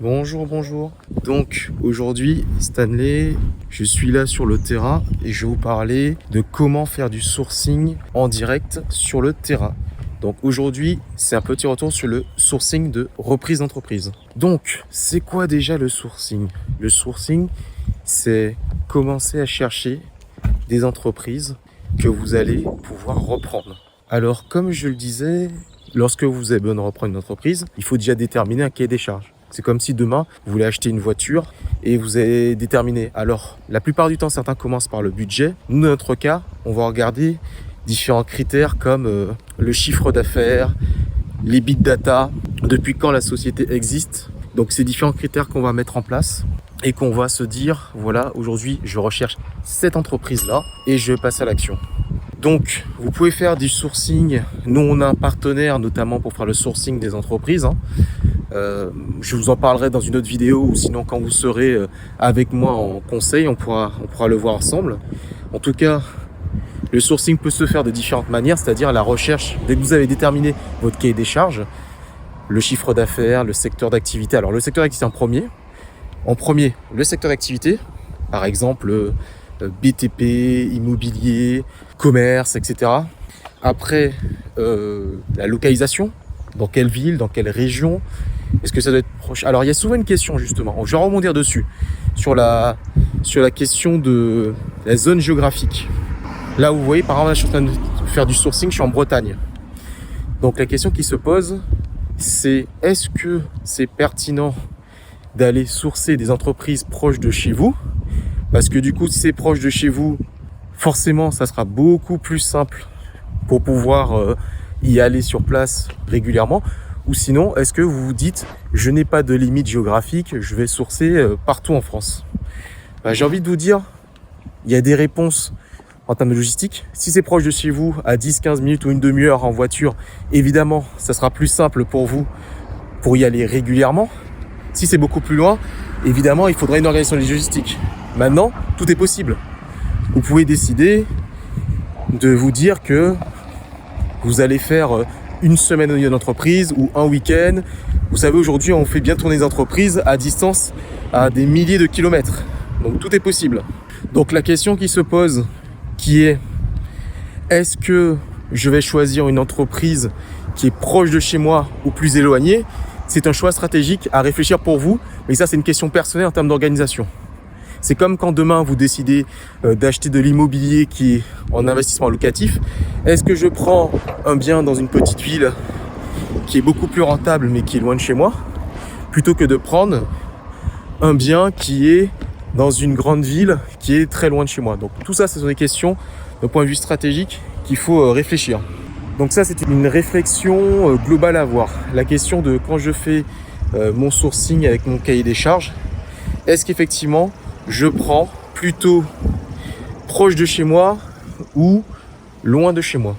Bonjour, bonjour. Donc aujourd'hui, Stanley, je suis là sur le terrain et je vais vous parler de comment faire du sourcing en direct sur le terrain. Donc aujourd'hui, c'est un petit retour sur le sourcing de reprise d'entreprise. Donc, c'est quoi déjà le sourcing? Le sourcing, c'est commencer à chercher des entreprises que vous allez pouvoir reprendre. Alors, comme je le disais, lorsque vous avez besoin de reprendre une entreprise, il faut déjà déterminer un cahier des charges. C'est comme si demain, vous voulez acheter une voiture et vous avez déterminé. Alors, la plupart du temps, certains commencent par le budget. Nous, dans notre cas, on va regarder différents critères comme le chiffre d'affaires, les big data, depuis quand la société existe. Donc, c'est différents critères qu'on va mettre en place et qu'on va se dire, voilà, aujourd'hui, je recherche cette entreprise-là et je vais passer à l'action. Donc, vous pouvez faire du sourcing. Nous, on a un partenaire notamment pour faire le sourcing des entreprises. Je vous en parlerai dans une autre vidéo ou sinon quand vous serez avec moi en conseil, on pourra le voir ensemble. En tout cas, le sourcing peut se faire de différentes manières, c'est-à-dire la recherche, dès que vous avez déterminé votre cahier des charges, le chiffre d'affaires, le secteur d'activité. Alors le secteur d'activité en premier, le secteur d'activité, par exemple BTP, immobilier, commerce, etc. Après, la localisation, dans quelle ville, dans quelle région, est-ce que ça doit être proche? Alors il y a souvent une question justement, je vais rebondir dessus, sur la question de la zone géographique. Là vous voyez par exemple, là, je suis en train de faire du sourcing, je suis en Bretagne. Donc la question qui se pose, c'est est-ce que c'est pertinent d'aller sourcer des entreprises proches de chez vous? Parce que du coup, si c'est proche de chez vous, forcément, ça sera beaucoup plus simple pour pouvoir y aller sur place régulièrement. Ou sinon, est-ce que vous vous dites, je n'ai pas de limite géographique, je vais sourcer partout en France? J'ai envie de vous dire, il y a des réponses en termes de logistique. Si c'est proche de chez vous, à 10-15 minutes ou une demi-heure en voiture, évidemment, ça sera plus simple pour vous pour y aller régulièrement. Si c'est beaucoup plus loin, évidemment, il faudrait une organisation logistique. Maintenant, tout est possible. Vous pouvez décider de vous dire que vous allez faire une semaine au milieu d'entreprise ou un week-end. Vous savez, aujourd'hui, on fait bien tourner des entreprises à distance à des milliers de kilomètres. Donc, tout est possible. Donc, la question qui se pose, qui est, est-ce que je vais choisir une entreprise qui est proche de chez moi ou plus éloignée? C'est un choix stratégique à réfléchir pour vous, mais ça, c'est une question personnelle en termes d'organisation. C'est comme quand demain vous décidez d'acheter de l'immobilier qui est en investissement locatif. Est-ce que je prends un bien dans une petite ville qui est beaucoup plus rentable mais qui est loin de chez moi, plutôt que de prendre un bien qui est dans une grande ville qui est très loin de chez moi? Donc tout ça, ce sont des questions d'un point de vue stratégique qu'il faut réfléchir. Donc ça, c'est une réflexion globale à avoir. La question de quand je fais mon sourcing avec mon cahier des charges, est-ce qu'effectivement je prends plutôt proche de chez moi ou loin de chez moi?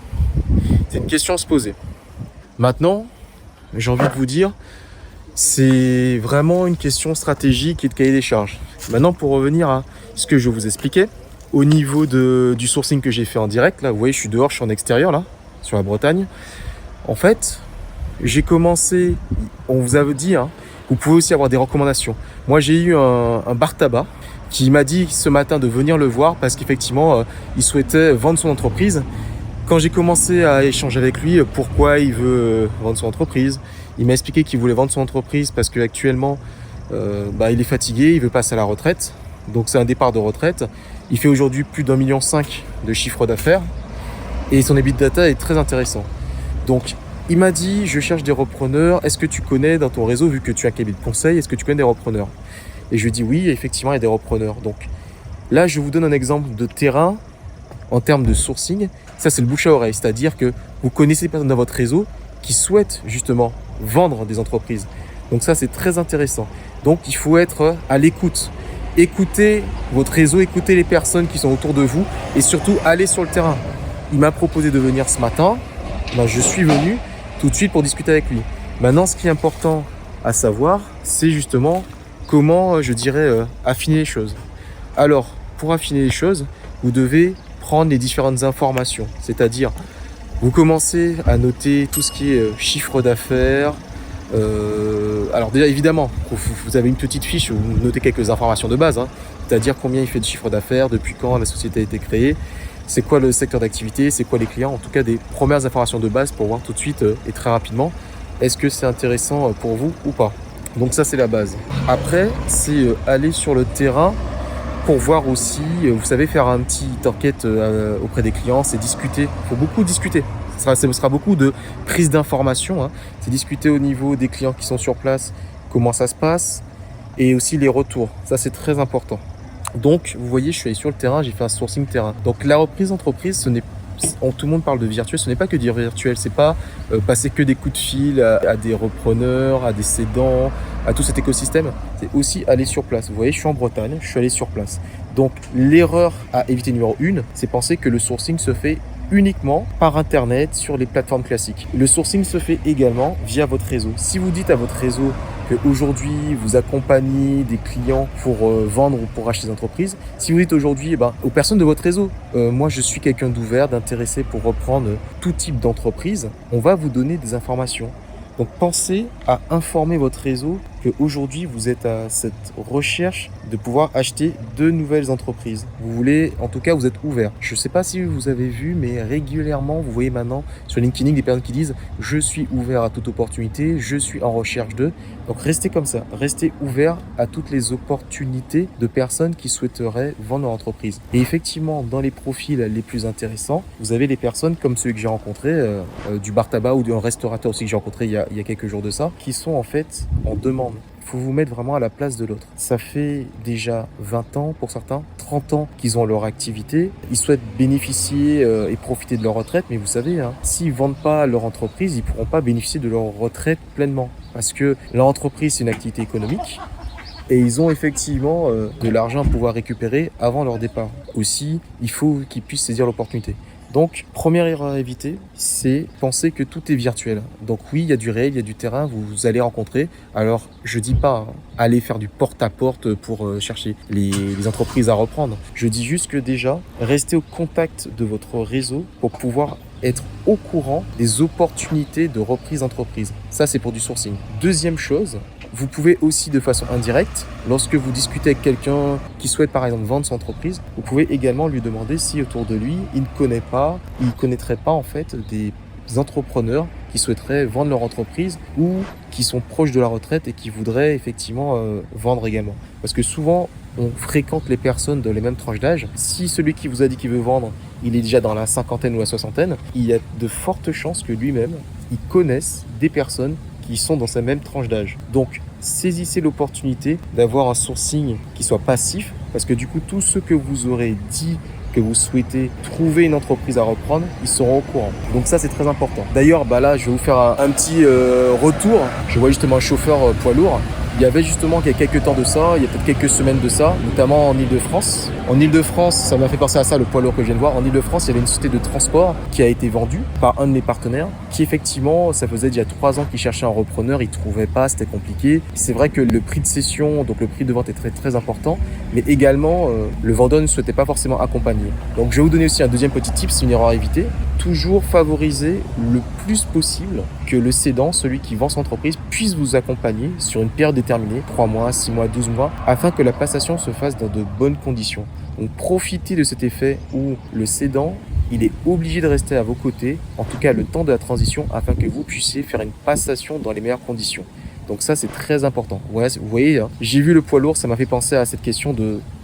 C'est une question à se poser. Maintenant, j'ai envie de vous dire, c'est vraiment une question stratégique et de cahier des charges. Maintenant, pour revenir à ce que je vous expliquais, au niveau du sourcing que j'ai fait en direct, là, vous voyez, je suis dehors, je suis en extérieur, là, sur la Bretagne. En fait, j'ai commencé, on vous avait dit, vous pouvez aussi avoir des recommandations. Moi, j'ai eu un bar tabac qui m'a dit ce matin de venir le voir parce qu'effectivement, il souhaitait vendre son entreprise. Quand j'ai commencé à échanger avec lui, pourquoi il veut vendre son entreprise, il m'a expliqué qu'il voulait vendre son entreprise parce qu'actuellement, il est fatigué, il veut passer à la retraite. Donc c'est un départ de retraite. Il fait aujourd'hui plus d'1,5 million de chiffre d'affaires et son EBITDA est très intéressant. Donc il m'a dit, je cherche des repreneurs. Est-ce que tu connais dans ton réseau, vu que tu as un cabinet de conseil, est-ce que tu connais des repreneurs? Et je lui ai dit oui, effectivement, il y a des repreneurs. Donc là, je vous donne un exemple de terrain en termes de sourcing. Ça, c'est le bouche à oreille. C'est-à-dire que vous connaissez des personnes dans votre réseau qui souhaitent justement vendre des entreprises. Donc ça, c'est très intéressant. Donc il faut être à l'écoute. Écoutez votre réseau, écoutez les personnes qui sont autour de vous et surtout allez sur le terrain. Il m'a proposé de venir ce matin. Je suis venu tout de suite pour discuter avec lui. Maintenant, ce qui est important à savoir, c'est justement comment, affiner les choses. Alors, pour affiner les choses, vous devez prendre les différentes informations. C'est-à-dire, vous commencez à noter tout ce qui est chiffre d'affaires, Alors déjà, évidemment, vous avez une petite fiche où vous notez quelques informations de base, hein, c'est-à-dire combien il fait de chiffre d'affaires, depuis quand la société a été créée, c'est quoi le secteur d'activité, c'est quoi les clients, en tout cas des premières informations de base pour voir tout de suite et très rapidement est-ce que c'est intéressant pour vous ou pas. Donc ça, c'est la base. Après, c'est aller sur le terrain pour voir aussi, vous savez, faire un petit enquête auprès des clients, c'est discuter. Il faut beaucoup discuter. Ce sera beaucoup de prise d'informations. Hein. C'est discuter au niveau des clients qui sont sur place, comment ça se passe, et aussi les retours. Ça, c'est très important. Donc, vous voyez, je suis allé sur le terrain, j'ai fait un sourcing terrain. Donc, la reprise d'entreprise, tout le monde parle de virtuel, ce n'est pas que dire virtuel, c'est pas passer que des coups de fil à des repreneurs, à des cédants, à tout cet écosystème, c'est aussi aller sur place. Vous voyez, je suis en Bretagne, je suis allé sur place. Donc l'erreur à éviter numéro 1, c'est penser que le sourcing se fait uniquement par internet sur les plateformes classiques. Le sourcing se fait également via votre réseau. Si vous dites à votre réseau qu'aujourd'hui vous accompagnez des clients pour vendre ou pour acheter des entreprises, si vous dites aujourd'hui aux personnes de votre réseau, moi je suis quelqu'un d'ouvert, d'intéressé pour reprendre tout type d'entreprise, on va vous donner des informations. Donc pensez à informer votre réseau qu'aujourd'hui vous êtes à cette recherche de pouvoir acheter de nouvelles entreprises. Vous voulez, en tout cas vous êtes ouvert. Je ne sais pas si vous avez vu, mais régulièrement vous voyez maintenant sur LinkedIn des personnes qui disent « je suis ouvert à toute opportunité, je suis en recherche de ». Donc restez comme ça, restez ouvert à toutes les opportunités de personnes qui souhaiteraient vendre leur entreprise. Et effectivement, dans les profils les plus intéressants, vous avez les personnes comme ceux que j'ai rencontrés, du bar tabac ou d'un restaurateur aussi que j'ai rencontré il y a quelques jours de ça, qui sont en fait en demande. Il faut vous mettre vraiment à la place de l'autre. Ça fait déjà 20 ans pour certains, 30 ans qu'ils ont leur activité. Ils souhaitent bénéficier et profiter de leur retraite, mais vous savez, s'ils ne vendent pas leur entreprise, ils ne pourront pas bénéficier de leur retraite pleinement. Parce que leur entreprise, c'est une activité économique et ils ont effectivement de l'argent à pouvoir récupérer avant leur départ. Aussi, il faut qu'ils puissent saisir l'opportunité. Donc, première erreur à éviter, c'est penser que tout est virtuel. Donc oui, il y a du réel, il y a du terrain, vous allez rencontrer. Alors, je dis pas aller faire du porte-à-porte pour chercher les entreprises à reprendre. Je dis juste que déjà, restez au contact de votre réseau pour pouvoir être au courant des opportunités de reprise d'entreprise. Ça, c'est pour du sourcing. Deuxième chose, vous pouvez aussi de façon indirecte, lorsque vous discutez avec quelqu'un qui souhaite par exemple vendre son entreprise, vous pouvez également lui demander si autour de lui, il ne connaîtrait pas en fait des entrepreneurs qui souhaiteraient vendre leur entreprise ou qui sont proches de la retraite et qui voudraient effectivement vendre également. Parce que souvent, on fréquente les personnes de les mêmes tranches d'âge. Si celui qui vous a dit qu'il veut vendre, il est déjà dans la cinquantaine ou la soixantaine, il y a de fortes chances que lui-même, il connaisse des personnes qui sont dans sa même tranche d'âge. Donc, saisissez l'opportunité d'avoir un sourcing qui soit passif, parce que du coup, tous ceux que vous aurez dit que vous souhaitez trouver une entreprise à reprendre, ils seront au courant. Donc ça, c'est très important. D'ailleurs, là, je vais vous faire un petit retour. Je vois justement un chauffeur poids lourd. Il y avait justement il y a quelques temps de ça, il y a peut-être quelques semaines de ça, notamment en Ile-de-France. En Ile-de-France, ça m'a fait penser à ça, le poids lourd que je viens de voir. En Ile-de-France, il y avait une société de transport qui a été vendue par un de mes partenaires, qui effectivement, ça faisait déjà 3 ans qu'il cherchait un repreneur, il ne trouvait pas, c'était compliqué. C'est vrai que le prix de cession, donc le prix de vente est très très important, mais également, le vendeur ne souhaitait pas forcément accompagner. Donc je vais vous donner aussi un deuxième petit tip, c'est une erreur à éviter. Toujours favoriser le plus possible que le cédant, celui qui vend son entreprise, puisse vous accompagner sur une période déterminée, 3 mois, 6 mois, 12 mois, afin que la passation se fasse dans de bonnes conditions. Donc profitez de cet effet où le cédant, il est obligé de rester à vos côtés, en tout cas le temps de la transition, afin que vous puissiez faire une passation dans les meilleures conditions. Donc ça, c'est très important. Voilà, vous voyez, j'ai vu le poids lourd, ça m'a fait penser à cette question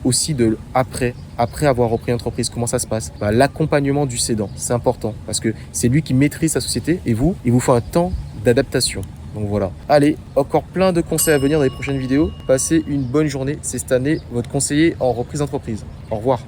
aussi de après avoir repris l'entreprise, comment ça se passe. L'accompagnement du cédant, c'est important parce que c'est lui qui maîtrise sa société et il vous faut un temps d'adaptation. Donc voilà. Allez, encore plein de conseils à venir dans les prochaines vidéos. Passez une bonne journée. C'est cette année votre conseiller en reprise d'entreprise. Au revoir.